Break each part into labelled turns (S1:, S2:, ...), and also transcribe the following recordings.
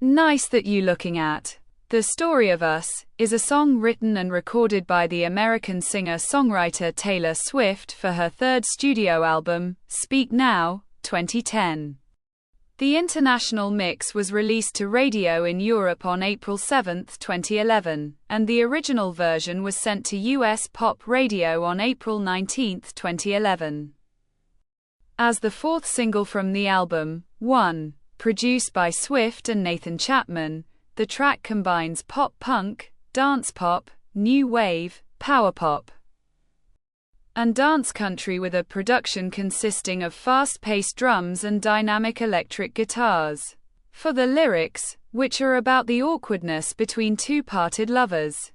S1: Nice That You Looking At. The Story of Us is a song written and recorded by the American singer-songwriter Taylor Swift for her third studio album, Speak Now, 2010. The international mix was released to radio in Europe on April 7, 2011, and the original version was sent to US pop radio on April 19, 2011. As the fourth single from the album, One, produced by Swift and Nathan Chapman, the track combines pop-punk, dance-pop, new wave, power-pop, and dance country with a production consisting of fast-paced drums and dynamic electric guitars. For the lyrics, which are about the awkwardness between two parted lovers,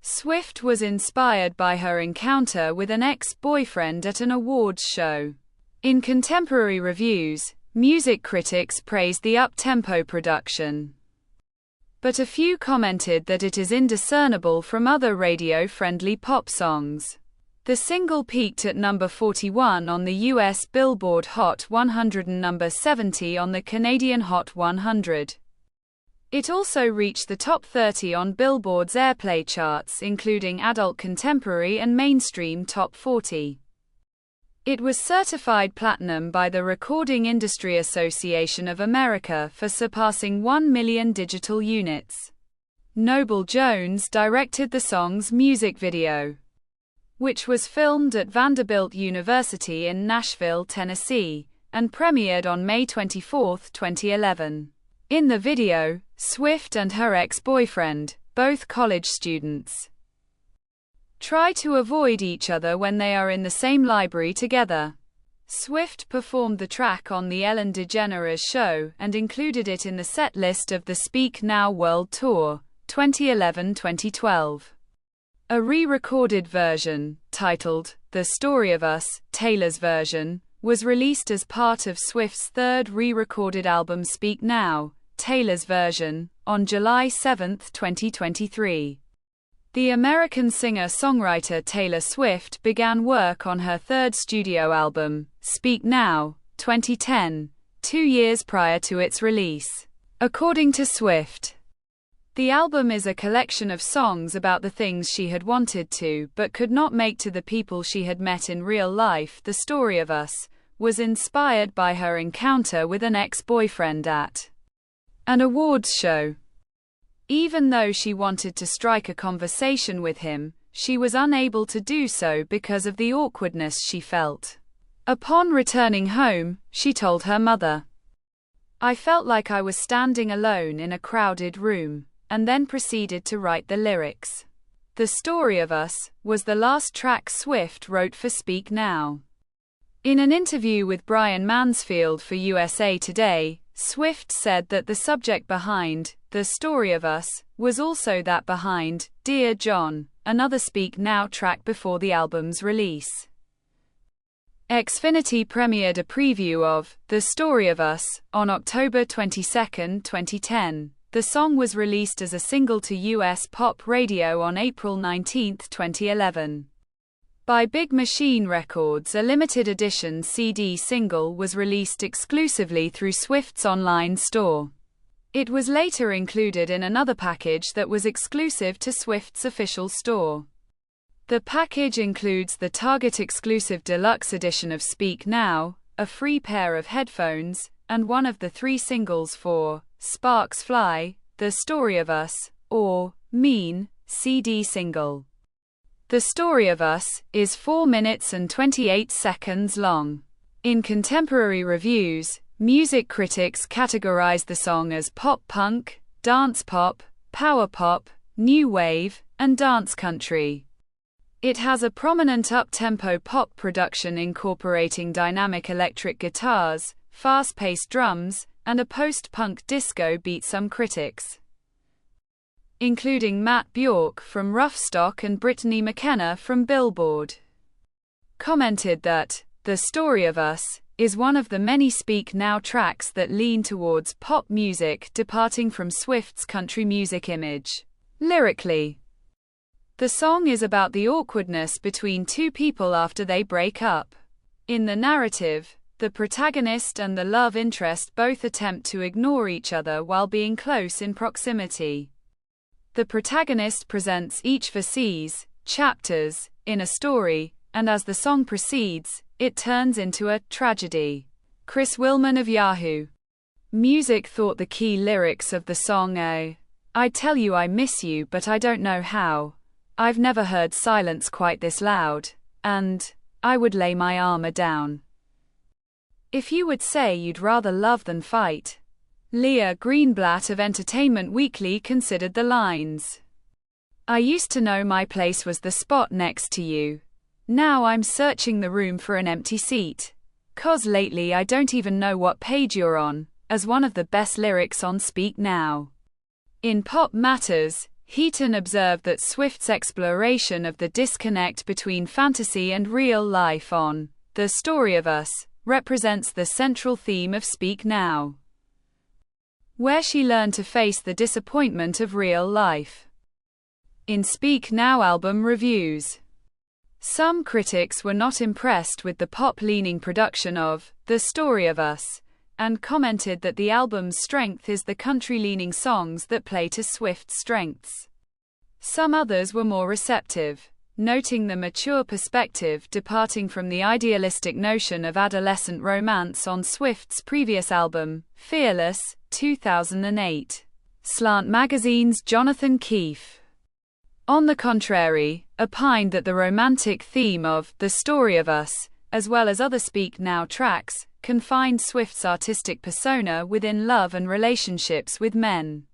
S1: Swift was inspired by her encounter with an ex-boyfriend at an awards show. In contemporary reviews, music critics praised the up-tempo production, but a few commented that it is indiscernible from other radio-friendly pop songs. The single peaked at number 41 on the US Billboard Hot 100 and number 70 on the Canadian Hot 100. It also reached the top 30 on Billboard's airplay charts, including Adult Contemporary and Mainstream Top 40. It was certified platinum by the Recording Industry Association of America for surpassing 1 million digital units. Noble Jones directed the song's music video, which was filmed at Vanderbilt University in Nashville, Tennessee, and premiered on May 24, 2011. In the video, Swift and her ex-boyfriend, both college students, try to avoid each other when they are in the same library together. Swift performed the track on The Ellen DeGeneres Show and included it in the set list of the Speak Now World Tour, 2011-2012. A re-recorded version, titled The Story of Us, Taylor's version, was released as part of Swift's third re-recorded album Speak Now, Taylor's version, on July 7, 2023. The American singer-songwriter Taylor Swift began work on her third studio album, Speak Now, 2010, 2 years prior to its release. According to Swift, the album is a collection of songs about the things she had wanted to but could not make to the people she had met in real life. The Story of Us was inspired by her encounter with an ex-boyfriend at an awards show. Even though she wanted to strike a conversation with him, she was unable to do so because of the awkwardness she felt. Upon returning home, she told her mother, "I felt like I was standing alone in a crowded room," and then proceeded to write the lyrics. The Story of Us was the last track Swift wrote for Speak Now. In an interview with Brian Mansfield for USA Today, Swift said that the subject behind The Story of Us was also that behind Dear John, another Speak Now track before the album's release. Xfinity premiered a preview of The Story of Us on October 22, 2010. The song was released as a single to US pop radio on April 19, 2011. By Big Machine Records, a limited edition CD single was released exclusively through Swift's online store. It was later included in another package that was exclusive to Swift's official store. The package includes the Target exclusive deluxe edition of Speak Now, a free pair of headphones, and one of the 3 singles for Sparks Fly, The Story of Us, or Mean CD single. The Story of Us is 4 minutes and 28 seconds long. In contemporary reviews, music critics categorized the song as pop-punk, dance-pop, power-pop, new wave, and dance country. It has a prominent up-tempo pop production incorporating dynamic electric guitars, fast-paced drums, and a post-punk disco beat. Some critics, including Matt Bjork from Rough Stock and Brittany McKenna from Billboard, commented that The Story of Us is one of the many Speak Now tracks that lean towards pop music, departing from Swift's country music image. Lyrically, the song is about the awkwardness between two people after they break up. In the narrative, The protagonist and the love interest both attempt to ignore each other while being close in proximity. The protagonist presents each verses, chapters, in a story, and as the song proceeds, it turns into a tragedy. Chris Willman of Yahoo! Music thought the key lyrics of the song "I tell you I miss you but I don't know how. I've never heard silence quite this loud," and "I would lay my armor down if you would say you'd rather love than fight." Leah Greenblatt of Entertainment Weekly considered the lines. "I used to know my place was the spot next to you. Now I'm searching the room for an empty seat. 'Cause lately I don't even know what page you're on," as one of the best lyrics on Speak Now. In Pop Matters, Heaton observed that Swift's exploration of the disconnect between fantasy and real life on The Story of Us represents the central theme of Speak Now, where she learned to face the disappointment of real life. In Speak Now album reviews, some critics were not impressed with the pop-leaning production of The Story of Us, and commented that the album's strength is the country-leaning songs that play to Swift's strengths. Some others were more receptive, noting the mature perspective departing from the idealistic notion of adolescent romance on Swift's previous album, Fearless, 2008. Slant Magazine's Jonathan Keefe, on the contrary, opined that the romantic theme of The Story of Us, as well as other Speak Now tracks, confined Swift's artistic persona within love and relationships with men,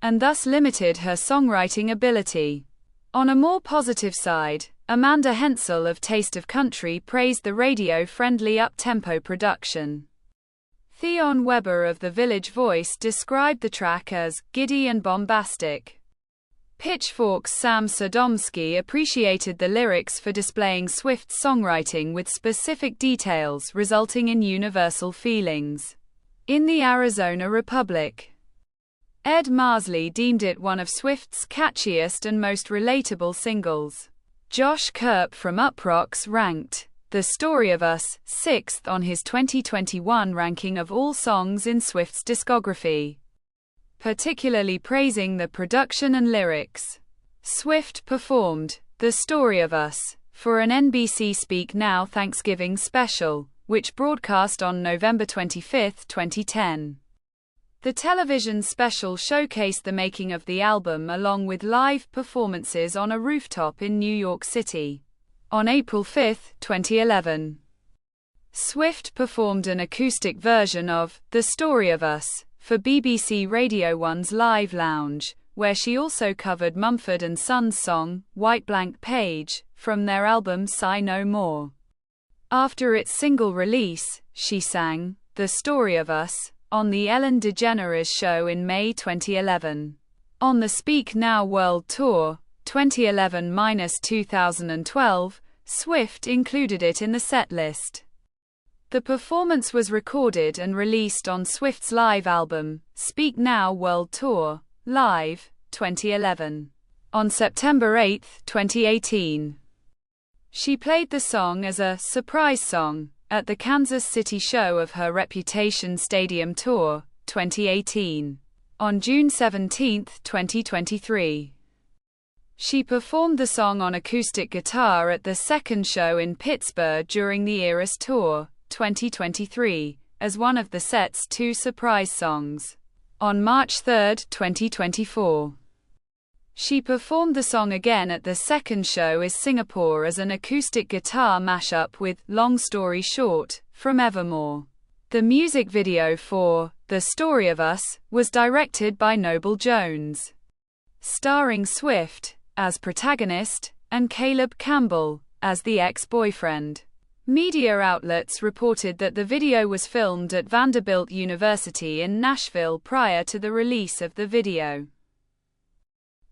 S1: and thus limited her songwriting ability. On a more positive side, Amanda Hensel of Taste of Country praised the radio-friendly up-tempo production. Theon Weber of The Village Voice described the track as giddy and bombastic. Pitchfork's Sam Sodomsky appreciated the lyrics for displaying Swift's songwriting with specific details resulting in universal feelings. In the Arizona Republic, Ed Marsley deemed it one of Swift's catchiest and most relatable singles. Josh Kerp from Uproxx ranked The Story of Us 6th on his 2021 ranking of all songs in Swift's discography, particularly praising the production and lyrics. Swift performed The Story of Us for an NBC Speak Now Thanksgiving special, which broadcast on November 25, 2010. The television special showcased the making of the album along with live performances on a rooftop in New York City. On April 5, 2011, Swift performed an acoustic version of The Story of Us for BBC Radio 1's Live Lounge, where she also covered Mumford & Sons' song, White Blank Page, from their album Sigh No More. After its single release, she sang The Story of Us on The Ellen DeGeneres Show in May 2011. On the Speak Now World Tour, 2011-2012, Swift included it in the setlist. The performance was recorded and released on Swift's live album, Speak Now World Tour, Live, 2011. On September 8, 2018, she played the song as a surprise song at the Kansas City show of her Reputation Stadium Tour, 2018. On June 17, 2023, she performed the song on acoustic guitar at the second show in Pittsburgh during the Eras Tour, 2023, as one of the set's 2 surprise songs. On March 3, 2024, she performed the song again at the second show in Singapore as an acoustic guitar mashup with Long Story Short from Evermore. The music video for The Story of Us was directed by Noble Jones, starring Swift as protagonist and Caleb Campbell as the ex-boyfriend. Media outlets reported that the video was filmed at Vanderbilt University in Nashville prior to the release of the video.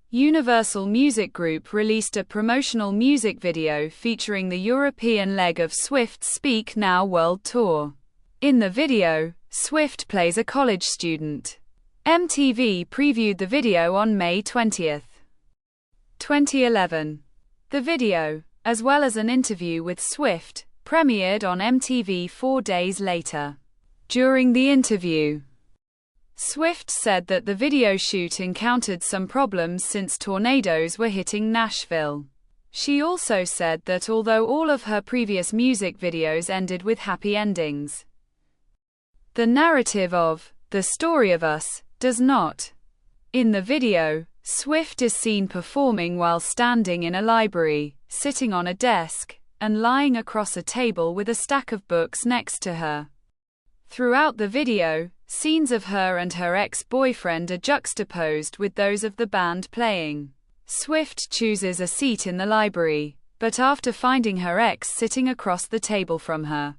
S1: Universal Music Group released a promotional music video featuring the European leg of Swift's Speak Now World Tour. In the video, Swift plays a college student. MTV previewed the video on May 20, 2011. The video, as well as an interview with Swift, premiered on MTV 4 days later. During the interview, Swift said that the video shoot encountered some problems since tornadoes were hitting Nashville. She also said that although all of her previous music videos ended with happy endings, the narrative of The Story of Us does not. In the video, Swift is seen performing while standing in a library, sitting on a desk, and lying across a table with a stack of books next to her. Throughout the video, scenes of her and her ex-boyfriend are juxtaposed with those of the band playing. Swift chooses a seat in the library, but after finding her ex sitting across the table from her,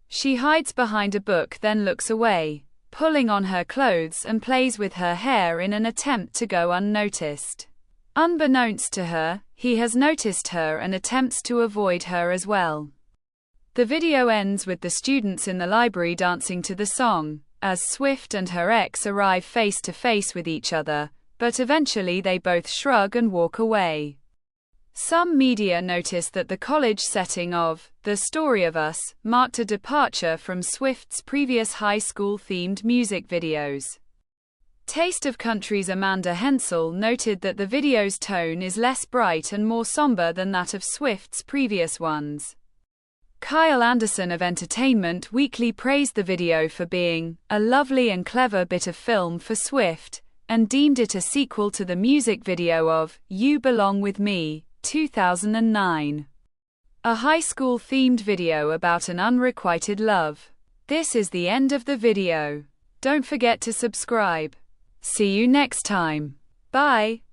S1: she hides behind a book, then looks away, pulling on her clothes and plays with her hair in an attempt to go unnoticed. Unbeknownst to her, he has noticed her and attempts to avoid her as well. The video ends with the students in the library dancing to the song, as Swift and her ex arrive face to face with each other, but eventually they both shrug and walk away. Some media noticed that the college setting of The Story of Us marked a departure from Swift's previous high school-themed music videos. Taste of Country's Amanda Hensel noted that the video's tone is less bright and more somber than that of Swift's previous ones. Kyle Anderson of Entertainment Weekly praised the video for being a lovely and clever bit of film for Swift, and deemed it a sequel to the music video of You Belong With Me, 2009. A high school-themed video about an unrequited love. This is the end of the video. Don't forget to subscribe. See you next time. Bye.